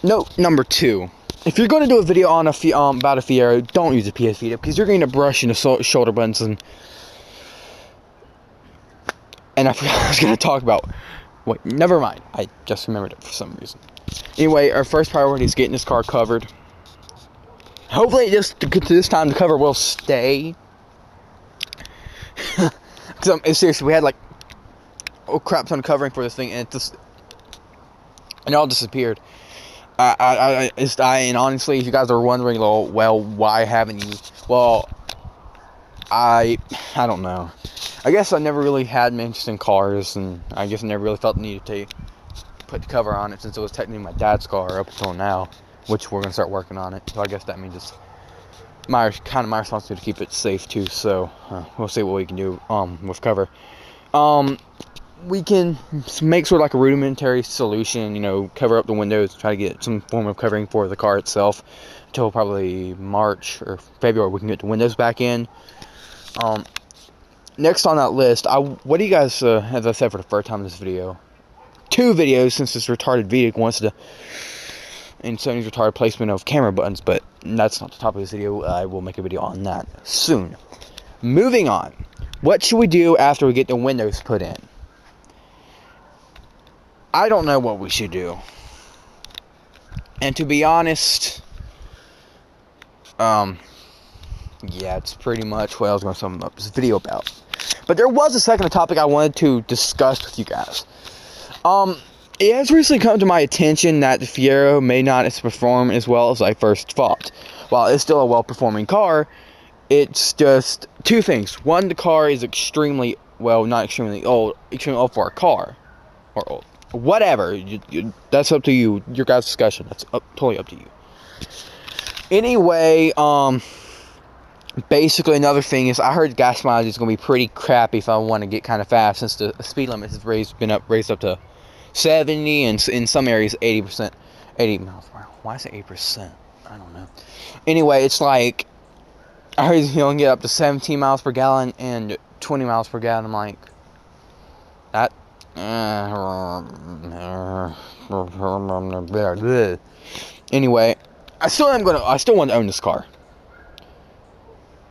Note number 2. If you're going to do a video on about a Fiero, don't use a PS Vita because you're going to brush into shoulder buttons and I forgot I was going to talk about. Wait, never mind. I just remembered it for some reason. Anyway, our first priority is getting this car covered. Hopefully, this time the cover will stay. Because seriously, we had like crap ton of covering for this thing, and it all disappeared. And honestly, if you guys are wondering, well, why haven't you? Well, I don't know. I guess I never really had an interest in cars, and I guess I never really felt the need to put the cover on it since it was technically my dad's car up until now, which we're gonna start working on it. So I guess that means it's my responsibility to keep it safe too. So we'll see what we can do with cover. We can make sort of like a rudimentary solution, cover up the windows, try to get some form of covering for the car itself until probably March or February. We can get the windows back in. Next on that list, what do you guys, as I said for the first time in this video, 2 videos since this retarded vehicle wants to, and Sony's retarded placement of camera buttons, but that's not the topic of this video. I will make a video on that soon. Moving on, what should we do after we get the windows put in? I don't know what we should do. And to be honest, yeah, it's pretty much what I was going to sum up this video about. But there was a second topic I wanted to discuss with you guys. It has recently come to my attention that the Fiero may not perform as well as I first thought. While it's still a well-performing car, it's just 2 things. One, the car is extremely, well, not extremely old for a car. Or old. Whatever. That's up to you. Your guys' discussion. That's totally up to you. Anyway, basically another thing is I heard gas mileage is going to be pretty crappy if I want to get kind of fast, since the speed limit has raised up to 70 and in some areas 80%. 80 miles per hour. Why is it 8%? I don't know. Anyway, it's like I heard you can get up to 17 miles per gallon and 20 miles per gallon. I'm like, that. Anyway, I still want to own this car.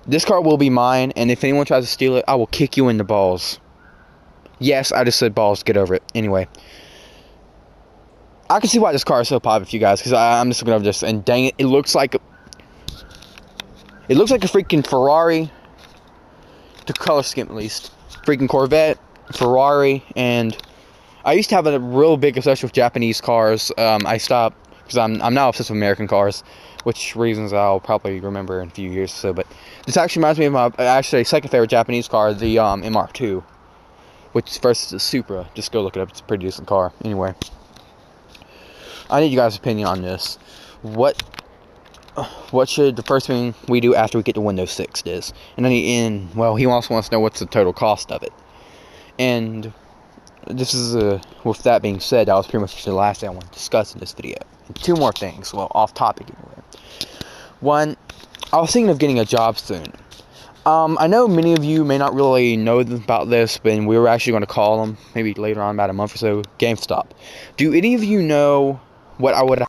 This car will be mine, and if anyone tries to steal it, I will kick you in the balls. Yes, I just said balls. Get over it. Anyway, I can see why this car is so popular for you guys, because I'm just looking over this, and dang it, it looks like a freaking Ferrari. The color scheme, at least. Freaking Corvette, Ferrari, and I used to have a real big obsession with Japanese cars. I stopped because I'm now obsessed with American cars, which reasons I'll probably remember in a few years or so. But this actually reminds me of my second favorite Japanese car, the MR2, which first is the Supra. Just go look it up; it's a pretty decent car. Anyway, I need you guys' opinion on this. What should the first thing we do after we get the Windows 6 is? And then well, he also wants to know what's the total cost of it. And this is with that being said, that was pretty much the last thing I want to discuss in this video. And 2 more things, well, off topic anyway. One, I was thinking of getting a job soon. I know many of you may not really know about this, but we were actually going to call them maybe later on, about a month or so. GameStop. Do any of you know what I would